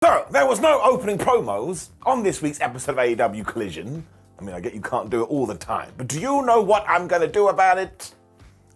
So, there was no opening promos on this week's episode of AEW Collision. I mean, I get you can't do it all the time, but do you know what I'm going to do about it?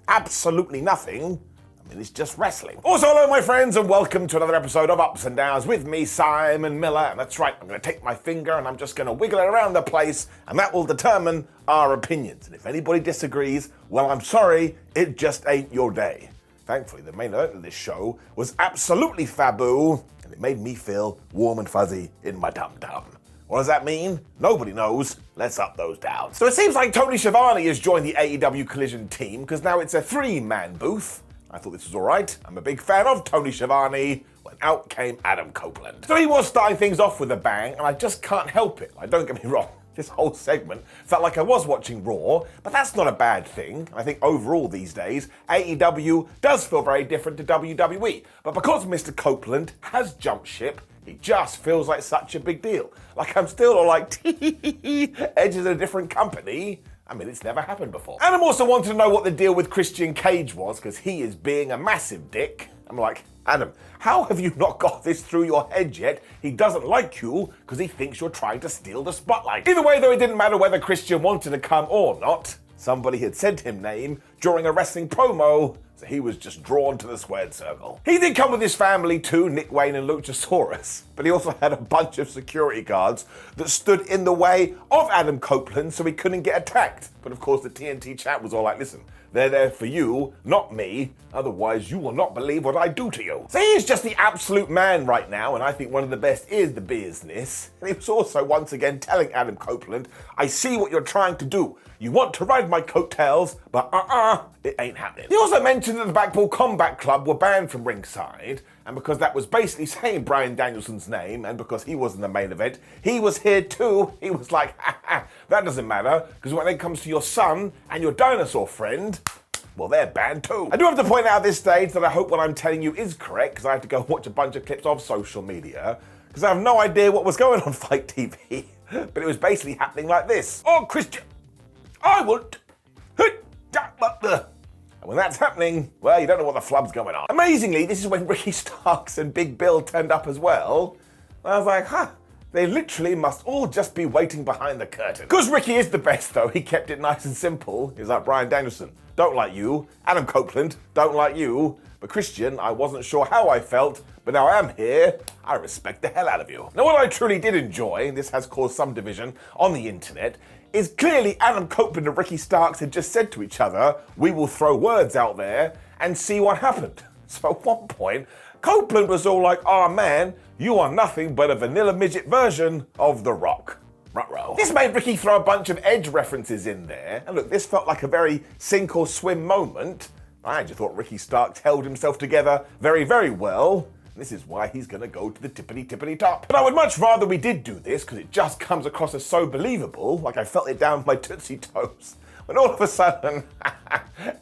Absolutely nothing. I mean, it's just wrestling. Also, hello my friends, and welcome to another episode of Ups and Downs with me, Simon Miller. And that's right, I'm going to take my finger and I'm just going to wiggle it around the place, and that will determine our opinions. And if anybody disagrees, well, I'm sorry, it just ain't your day. Thankfully, the main event of this show was absolutely faboo, and it made me feel warm and fuzzy in my dum-dum. What does that mean? Nobody knows. Let's up those downs. So it seems like Tony Schiavone has joined the AEW Collision team, because now it's a three-man booth. I thought this was alright. I'm a big fan of Tony Schiavone, when out came Adam Copeland. So he was starting things off with a bang, and I just can't help it. Like, don't get me wrong. This whole segment felt like I was watching Raw, but that's not a bad thing. I think overall these days, AEW does feel very different to WWE. But because Mr. Copeland has jumped ship, it just feels like such a big deal. Like I'm still all like, Edge is a different company. I mean, it's never happened before. And I'm also wanting to know what the deal with Christian Cage was, because he is being a massive dick. I'm like, Adam, how have you not got this through your head yet? He doesn't like you because he thinks you're trying to steal the spotlight. Either way, though, it didn't matter whether Christian wanted to come or not. Somebody had sent him name during a wrestling promo, so he was just drawn to the squared circle. He did come with his family too, Nick Wayne and Luchasaurus, but he also had a bunch of security guards that stood in the way of Adam Copeland so he couldn't get attacked. But of course the TNT chat was all like, listen, they're there for you, not me, otherwise you will not believe what I do to you. So he is just the absolute man right now, and I think one of the best is the business. And he was also once again telling Adam Copeland, I see what you're trying to do. You want to ride my coattails, but it ain't happening. He also mentioned that the Blackpool Combat Club were banned from ringside, and because that was basically saying Bryan Danielson's name, and because he was in the main event, he was here too. He was like, that doesn't matter, because when it comes to your son and your dinosaur friend, well, they're banned too. I do have to point out at this stage that I hope what I'm telling you is correct, because I had to go watch a bunch of clips of social media, because I have no idea what was going on Fight TV. But it was basically happening like this. Oh, Christian, I want... And when that's happening, well, you don't know what the flub's going on. Amazingly, this is when Ricky Starks and Big Bill turned up as well. I was like, they literally must all just be waiting behind the curtain. Because Ricky is the best, though. He kept it nice and simple. He was like, Bryan Danielson, don't like you. Adam Copeland, don't like you. But Christian, I wasn't sure how I felt, but now I am here. I respect the hell out of you. Now, what I truly did enjoy, and this has caused some division on the internet, is clearly Adam Copeland and Ricky Starks had just said to each other, we will throw words out there and see what happened. So at one point, Copeland was all like, oh man, you are nothing but a vanilla midget version of The Rock. Ruh-roh. This made Ricky throw a bunch of Edge references in there, and look, this felt like a very sink or swim moment. I just thought Ricky Starks held himself together very, very well. This is why he's gonna go to the tippity top. But I would much rather we did do this, because it just comes across as so believable, like I felt it down my Tootsie Toes, when all of a sudden,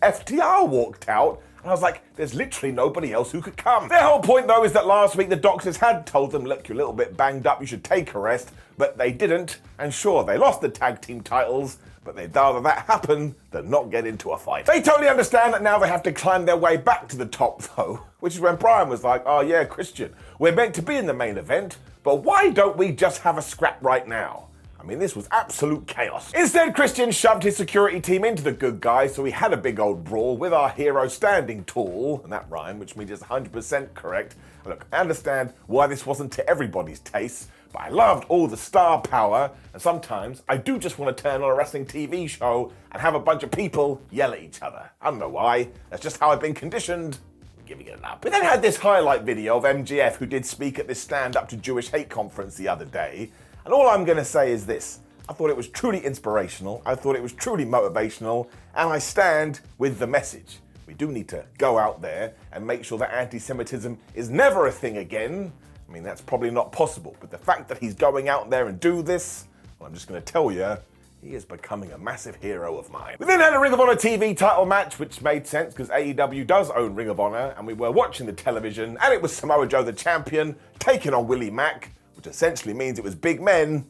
FTR walked out, and I was like, there's literally nobody else who could come. Their whole point though is that last week the doctors had told them, look, you're a little bit banged up, you should take a rest, but they didn't, and sure, they lost the tag team titles, but they'd rather that happen than not get into a fight. They totally understand that now they have to climb their way back to the top though, which is when Bryan was like, oh yeah, Christian, we're meant to be in the main event, but why don't we just have a scrap right now? I mean, this was absolute chaos. Instead, Christian shoved his security team into the good guys, so we had a big old brawl with our hero standing tall, and that rhyme, which means it's 100% correct. Look, I understand why this wasn't to everybody's taste, but I loved all the star power, and sometimes I do just want to turn on a wrestling TV show and have a bunch of people yell at each other. I don't know why, that's just how I've been conditioned. I'm giving it up. We then had this highlight video of MJF, who did speak at this Stand Up to Jewish Hate conference the other day, and all I'm going to say is this. I thought it was truly inspirational, I thought it was truly motivational, and I stand with the message. We do need to go out there and make sure that anti-Semitism is never a thing again. I mean, that's probably not possible, but the fact that he's going out there and do this, well, I'm just going to tell you, he is becoming a massive hero of mine. We then had a Ring of Honor TV title match, which made sense because AEW does own Ring of Honor, and we were watching the television, and it was Samoa Joe, the champion, taking on Wille Mack, which essentially means it was big men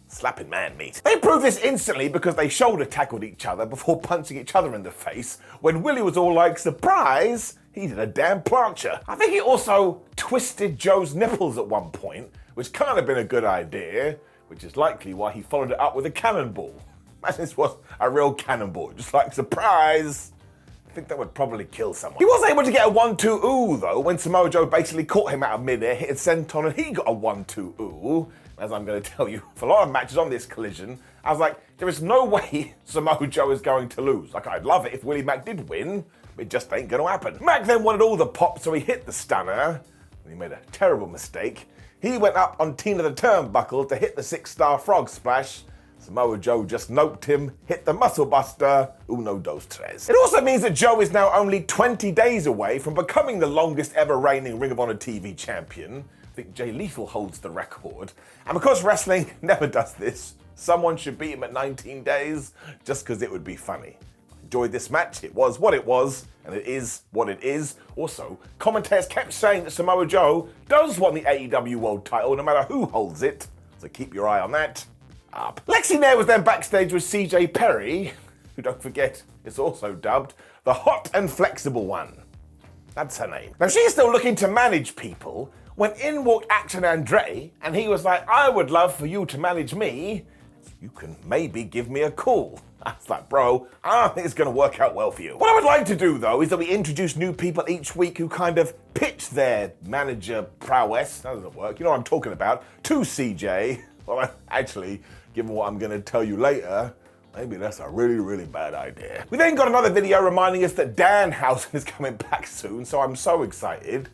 slapping man meat. They proved this instantly because they shoulder tackled each other before punching each other in the face when Willie was all like, surprise, he did a damn plancher. I think he also twisted Joe's nipples at one point, which kind of been a good idea, which is likely why he followed it up with a cannonball. Imagine this was a real cannonball, just like, surprise. I think that would probably kill someone. He was able to get a 1-2 ooh though, when Samoa Joe basically caught him out of midair, hit a senton, and he got a 1-2 ooh. As I'm going to tell you, for a lot of matches on this collision, I was like, there is no way Samoa Joe is going to lose. Like, I'd love it if Wille Mack did win, but it just ain't going to happen. Mack then wanted all the pop, so he hit the stunner, and he made a terrible mistake. He went up on Tina the turnbuckle to hit the 6-star frog splash. Samoa Joe just noped him, hit the muscle buster, uno dos tres. It also means that Joe is now only 20 days away from becoming the longest ever reigning Ring of Honor TV champion. I think Jay Lethal holds the record. And because wrestling never does this, someone should beat him at 19 days, just because it would be funny. I enjoyed this match, it was what it was, and it is what it is. Also, commentators kept saying that Samoa Joe does want the AEW World title, no matter who holds it, so keep your eye on that. Up. Lexi Nair was then backstage with CJ Perry, who, don't forget, is also dubbed the Hot and Flexible One. That's her name. Now, she's still looking to manage people when in walked Action Andre, and he was like, I would love for you to manage me. You can maybe give me a call. I was like, bro, I don't think it's going to work out well for you. What I would like to do, though, is that we introduce new people each week who kind of pitch their manager prowess, that doesn't work, you know what I'm talking about, to CJ. Well, actually, given what I'm going to tell you later, maybe that's a really, really bad idea. We then got another video reminding us that Danhausen is coming back soon, so I'm so excited.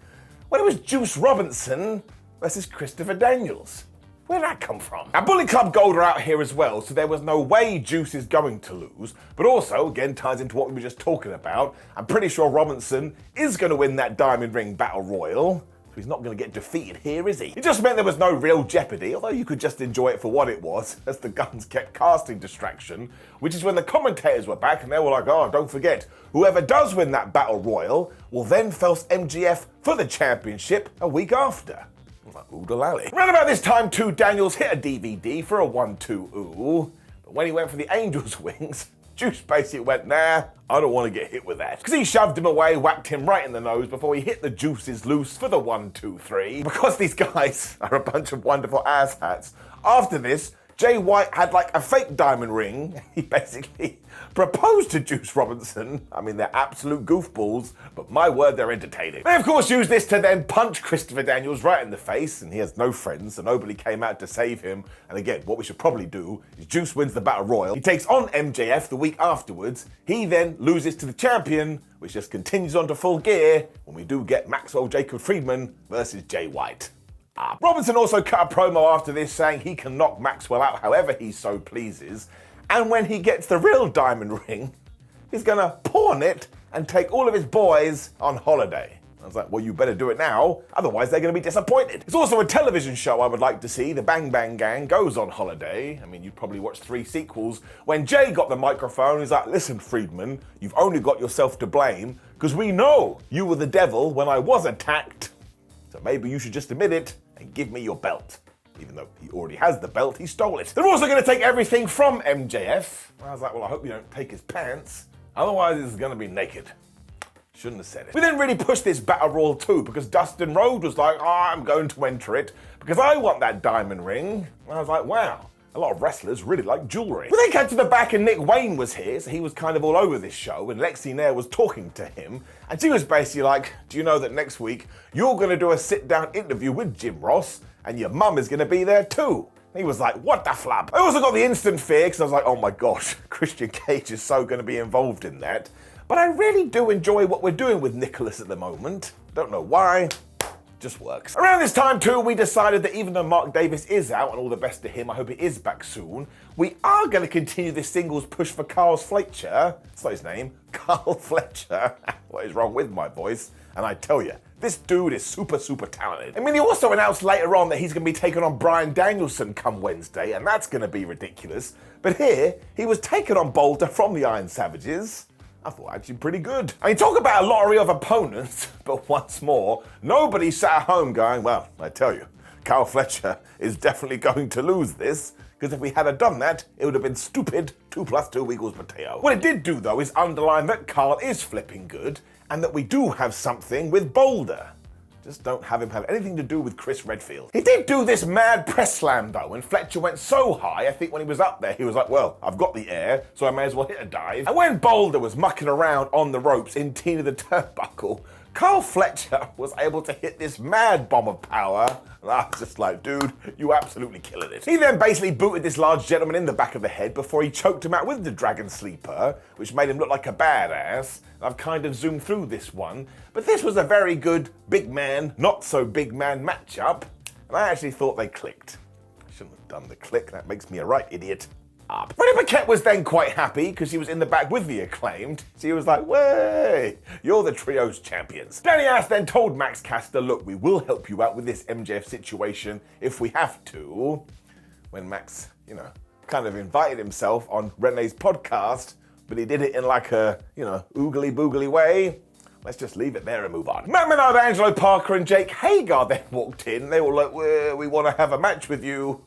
Well, it was Juice Robinson versus Christopher Daniels. Where'd that come from? Now, Bullet Club Gold are out here as well, so there was no way Juice is going to lose, but also, again, ties into what we were just talking about. I'm pretty sure Robinson is going to win that Diamond Ring Battle Royal. He's not going to get defeated here, is he? It just meant there was no real jeopardy, although you could just enjoy it for what it was, as the Guns kept casting distraction, which is when the commentators were back and they were like, oh, don't forget, whoever does win that Battle Royal will then face MGF for the championship a week after. I was like, oodalally. Around about this time, too, Daniels hit a DVD for a 1-2 ooh, but when he went for the Angel's Wings, Juice basically went, nah, I don't want to get hit with that. Because he shoved him away, whacked him right in the nose before he hit the Juices loose for the 1-2-3. Because these guys are a bunch of wonderful asshats, after this, Jay White had like a fake diamond ring. He basically proposed to Juice Robinson. I mean, they're absolute goofballs, but my word, they're entertaining. They, of course, used this to then punch Christopher Daniels right in the face, and he has no friends, so nobody came out to save him. And again, what we should probably do is Juice wins the Battle Royal. He takes on MJF the week afterwards. He then loses to the champion, which just continues on to full gear when we do get Maxwell Jacob Friedman versus Jay White. Robinson also cut a promo after this saying he can knock Maxwell out however he so pleases, and when he gets the real diamond ring, he's gonna pawn it and take all of his boys on holiday. I was like, well, you better do it now, otherwise they're gonna be disappointed. It's also a television show I would like to see. The Bang Bang Gang goes on holiday. I mean, you'd probably watch 3 sequels. When Jay got the microphone, he's like, listen, Friedman, you've only got yourself to blame, because we know you were the devil when I was attacked, so maybe you should just admit it and give me your belt. Even though he already has the belt, he stole it. They're also going to take everything from MJF. I was like, well, I hope you don't take his pants. Otherwise, it's going to be naked. Shouldn't have said it. We didn't really push this Battle Royal too, because Dustin Rhodes was like, oh, I'm going to enter it because I want that diamond ring. And I was like, wow, a lot of wrestlers really like jewelry. We then came to the back and Nick Wayne was here, so he was kind of all over this show, and Lexi Nair was talking to him, and she was basically like, do you know that next week you're going to do a sit-down interview with Jim Ross, and your mum is going to be there too? And he was like, what the flap? I also got the instant fear, because I was like, oh my gosh, Christian Cage is so going to be involved in that. But I really do enjoy what we're doing with Nicholas at the moment. Don't know why. Just works. Around this time too, we decided that even though Mark Davis is out, and all the best to him, I hope he is back soon, we are going to continue this singles push for Carl Fletcher. That's not his name. Carl Fletcher. What is wrong with my voice? And I tell you, this dude is super, super talented. I mean, he also announced later on that he's going to be taking on Bryan Danielson come Wednesday, and that's going to be ridiculous. But here, he was taken on Boulder from the Iron Savages. I thought actually pretty good. I mean, talk about a lottery of opponents, but once more, nobody sat at home going, well, I tell you, Kyle Fletcher is definitely going to lose this, because if we had done that, it would have been stupid 2 + 2 = Mateo. What it did do, though, is underline that Kyle is flipping good, and that we do have something with Boulder. Just don't have him have anything to do with Chris Redfield. He did do this mad press slam, though, and Fletcher went so high, I think when he was up there, he was like, well, I've got the air, so I may as well hit a dive. And when Boulder was mucking around on the ropes in Tina the Turnbuckle, Kyle Fletcher was able to hit this mad bomb of power, and I was just like, dude, you absolutely killing it. He then basically booted this large gentleman in the back of the head before he choked him out with the Dragon Sleeper, which made him look like a badass. I've kind of zoomed through this one, but this was a very good big man, not so big man matchup, and I actually thought they clicked. I shouldn't have done the click, that makes me a right idiot. Freddie Paquette was then quite happy because he was in the back with the Acclaimed. So he was like, way, you're the Trios champions. Danny Ass then told Max Caster, look, we will help you out with this MJF situation if we have to. When Max, kind of invited himself on Renee's podcast, but he did it in like a, oogly boogly way. Let's just leave it there and move on. Matt Menard, Angelo Parker, and Jake Hagar then walked in. They were like, we want to have a match with you.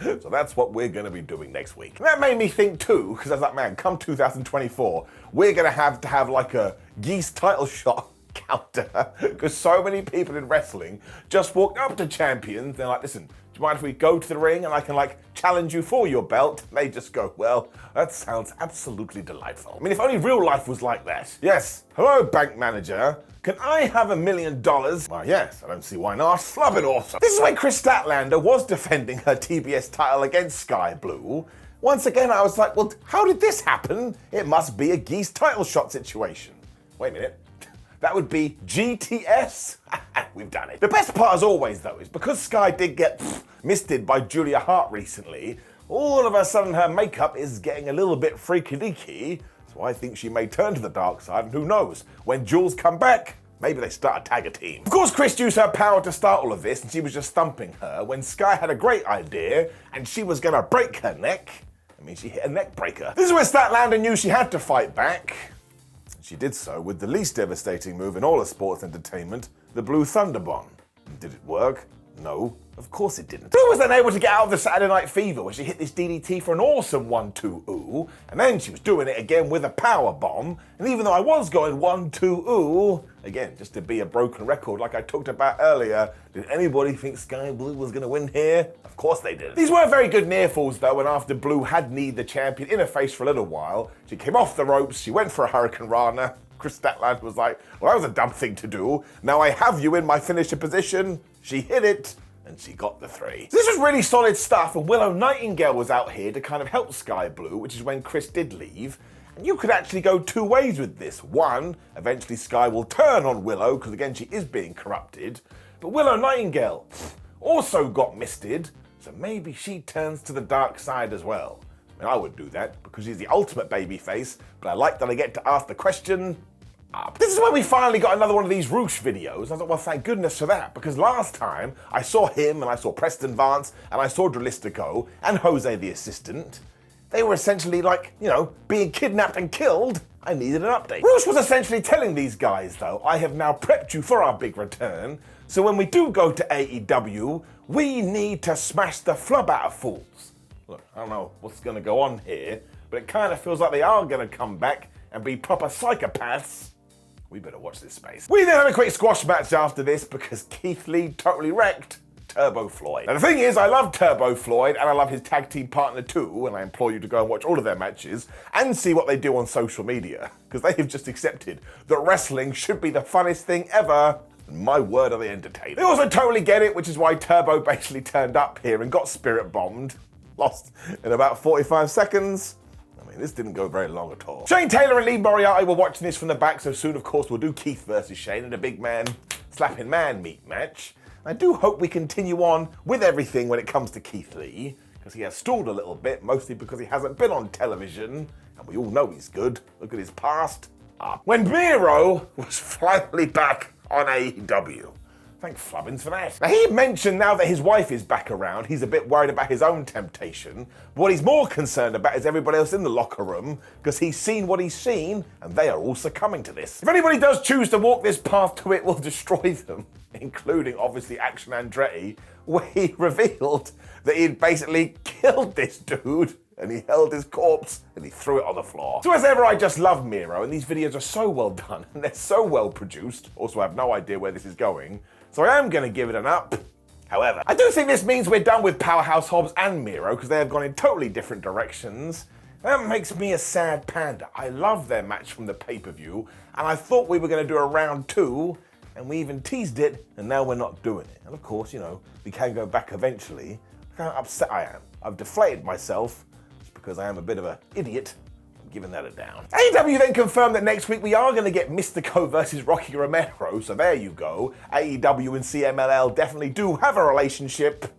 So that's what we're going to be doing next week. And that made me think too, because I was like, man, come 2024, we're going to have like a geese title shot counter, because so many people in wrestling just walked up to champions. They're like, listen, do you mind if we go to the ring and I can challenge you for your belt? And they just go, well, that sounds absolutely delightful. I mean, if only real life was like that. Yes, hello, bank manager. Can I have $1 million? Well, yes, I don't see why not. Flub it awesome. This is when Kris Statlander was defending her TBS title against Skye Blue. Once again, I was like, well, how did this happen? It must be a geese title shot situation. Wait a minute. That would be GTS. We've done it. The best part, as always, though, is because Skye did get misted by Julia Hart recently, all of a sudden her makeup is getting a little bit freaky-deaky, so I think she may turn to the dark side, and who knows, when Jules come back, maybe they start a tag team. Of course, Kris used her power to start all of this, and she was just thumping her, when Skye had a great idea, and she was gonna break her neck. I mean, she hit a neck breaker. This is where Statlander knew she had to fight back. She did so with the least devastating move in all of sports entertainment, the Blue Thunder Bomb. Did it work? No, of course it didn't. Blue was then able to get out of the Saturday Night Fever where she hit this DDT for an awesome 1-2-ooh, and then she was doing it again with a power bomb, and even though I was going 1-2-ooh, again, just to be a broken record like I talked about earlier, did anybody think Skye Blue was going to win here? Of course they did. These weren't very good near falls though, and after Blue had kneed the champion in her face for a little while, she came off the ropes, she went for a Hurricane Rana. Kris Statlander was like, well, that was a dumb thing to do. Now I have you in my finisher position. She hit it, and she got the 3. So this was really solid stuff, and Willow Nightingale was out here to kind of help Skye Blue, which is when Kris did leave. And you could actually go 2 ways with this. One, eventually Skye will turn on Willow, because again, she is being corrupted. But Willow Nightingale also got misted, so maybe she turns to the dark side as well. I mean, I would do that, because she's the ultimate babyface, but I like that I get to ask the question. This is when we finally got another one of these Roosh videos. I thought, well, thank goodness for that, because last time I saw him and I saw Preston Vance and I saw Dralistico and Jose the assistant. They were essentially being kidnapped and killed. I needed an update. Roosh was essentially telling these guys, though, I have now prepped you for our big return, so when we do go to AEW, we need to smash the flub out of fools. Look, I don't know what's going to go on here, but it kind of feels like they are going to come back and be proper psychopaths. We better watch this space. We then had a quick squash match after this because Keith Lee totally wrecked Turbo Floyd. Now the thing is, I love Turbo Floyd and I love his tag team partner too, and I implore you to go and watch all of their matches and see what they do on social media, because they have just accepted that wrestling should be the funnest thing ever. And my word, are they entertaining. They also totally get it, which is why Turbo basically turned up here and got spirit bombed. Lost in about 45 seconds. This didn't go very long at all. Shane Taylor and Lee Moriarty were watching this from the back, so soon, of course, we'll do Keith versus Shane in a big man slapping man meat match. I do hope we continue on with everything when it comes to Keith Lee, because he has stalled a little bit, mostly because he hasn't been on television, and we all know he's good. Look at his past. When Miro was finally back on AEW. Thank Flubbins for that. Now, he mentioned now that his wife is back around, he's a bit worried about his own temptation. But what he's more concerned about is everybody else in the locker room, because he's seen what he's seen, and they are all succumbing to this. If anybody does choose to walk this path to it, we'll destroy them, including, obviously, Action Andretti, where he revealed that he'd basically killed this dude and he held his corpse and he threw it on the floor. So as ever, I just love Miro, and these videos are so well done and they're so well produced. Also, I have no idea where this is going, so I am going to give it an up. However, I do think this means we're done with Powerhouse Hobbs and Miro because they have gone in totally different directions. That makes me a sad panda. I love their match from the pay-per-view, and I thought we were going to do a round 2, and we even teased it, and now we're not doing it. And of course, you know, we can go back eventually. Look how upset I am. I've deflated myself just because I am a bit of an idiot. I'm giving that a down. AEW then confirmed that next week we are going to get Mystico versus Rocky Romero, so there you go. AEW and CMLL definitely do have a relationship.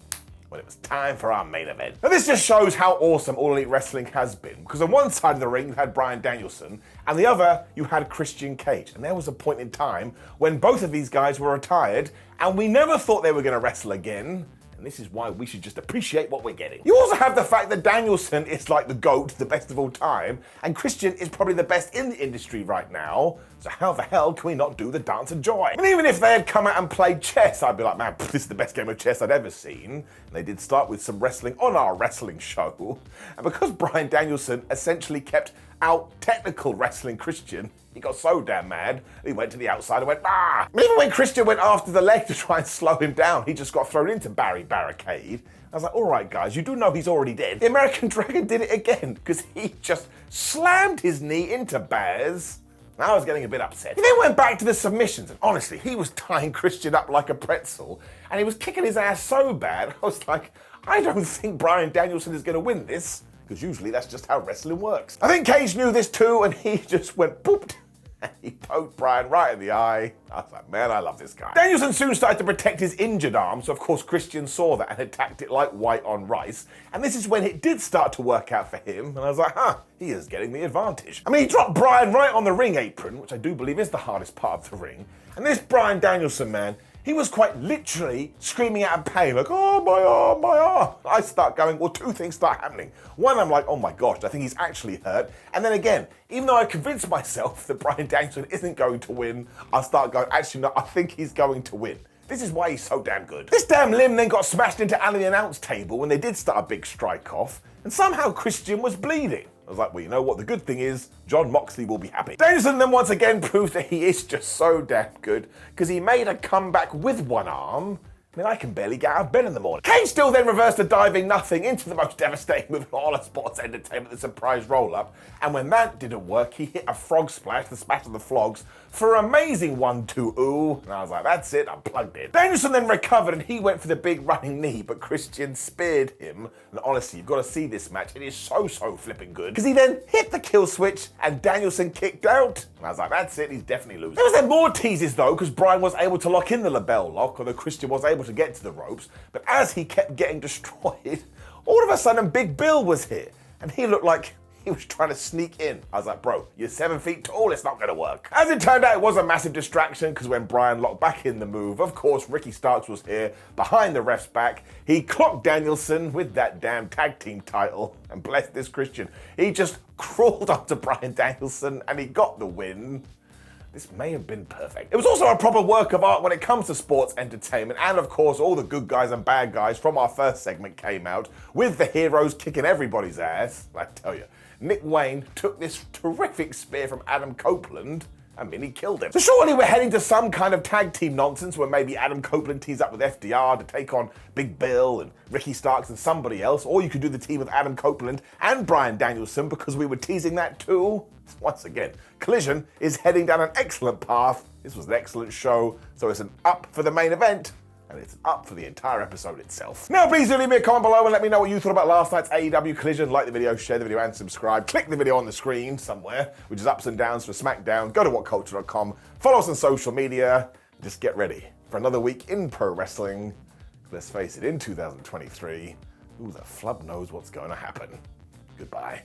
When it was time for our main event. Now this just shows how awesome All Elite Wrestling has been, because on one side of the ring you had Bryan Danielson, and the other you had Christian Cage. And there was a point in time when both of these guys were retired, and we never thought they were going to wrestle again. And this is why we should just appreciate what we're getting. You also have the fact that Danielson is like the GOAT, the best of all time, and Christian is probably the best in the industry right now. So how the hell can we not do the Dance of Joy? And even if they had come out and played chess, I'd be like, man, this is the best game of chess I'd ever seen. And they did start with some wrestling on our wrestling show. And because Bryan Danielson essentially kept out technical wrestling Christian, he got so damn mad, he went to the outside and went, ah! Even when Christian went after the leg to try and slow him down, he just got thrown into Barry Barricade. I was like, all right, guys, you do know he's already dead. The American Dragon did it again, because he just slammed his knee into Baz. I was getting a bit upset. He then went back to the submissions, and honestly, he was tying Christian up like a pretzel, and he was kicking his ass so bad, I was like, I don't think Bryan Danielson is going to win this, because usually that's just how wrestling works. I think Cage knew this too, and he just went boop, and he poked Bryan right in the eye. I was like, man, I love this guy. Danielson soon started to protect his injured arm, so of course Christian saw that and attacked it like white on rice. And this is when it did start to work out for him, and I was like, huh, he is getting the advantage. I mean, he dropped Bryan right on the ring apron, which I do believe is the hardest part of the ring. And this Bryan Danielson, man, he was quite literally screaming out of pain, like, oh, my arm, my arm. I start going, well, two things start happening. One, I'm like, oh my gosh, I think he's actually hurt. And then again, even though I convinced myself that Bryan Danielson isn't going to win, I start going, actually, no, I think he's going to win. This is why he's so damn good. This damn limb then got smashed into the announce table when they did start a big strike off, and somehow Christian was bleeding. I was like, well, you know what, the good thing is, Jon Moxley will be happy. Danielson then once again proves that he is just so damn good, because he made a comeback with one arm. I mean, I can barely get out of bed in the morning. Cage still then reversed a diving nothing into the most devastating move in all of sports entertainment, the surprise roll-up. And when that didn't work, he hit a frog splash, the splash of the flogs, for an amazing 1-2 ooh. And I was like, that's it, I'm plugged in. Danielson then recovered and he went for the big running knee, but Christian speared him. And honestly, you've got to see this match. It is so flipping good. Because he then hit the kill switch and Danielson kicked out. And I was like, that's it, he's definitely losing. There was then more teases though, because Bryan was able to lock in the label lock, although Christian was able to get to the ropes. But as he kept getting destroyed, all of a sudden Big Bill was here. And he looked like he was trying to sneak in. I was like, bro, you're 7 feet tall, it's not gonna work. As it turned out, it was a massive distraction, because when Bryan locked back in the move, of course, Ricky Starks was here, behind the ref's back. He clocked Danielson with that damn tag team title, and bless this Christian, he just crawled up to Bryan Danielson, and he got the win. This may have been perfect. It was also a proper work of art when it comes to sports entertainment, and of course all the good guys and bad guys from our first segment came out, with the heroes kicking everybody's ass. I tell you, Nick Wayne took this terrific spear from Adam Copeland, and he killed him. So surely we're heading to some kind of tag team nonsense where maybe Adam Copeland teams up with FDR to take on Big Bill and Ricky Starks and somebody else, or you could do the team with Adam Copeland and Bryan Danielson, because we were teasing that too. Once again, Collision is heading down an excellent path. This was an excellent show, so it's an up for the main event, and it's up for the entire episode itself. Now please do leave me a comment below and let me know what you thought about last night's AEW Collision. Like the video, share the video and subscribe. Click the video on the screen somewhere, which is ups and downs for SmackDown. Go to whatculture.com, follow us on social media, and just get ready for another week in pro wrestling. Let's face it, in 2023, who the flub knows what's going to happen. Goodbye.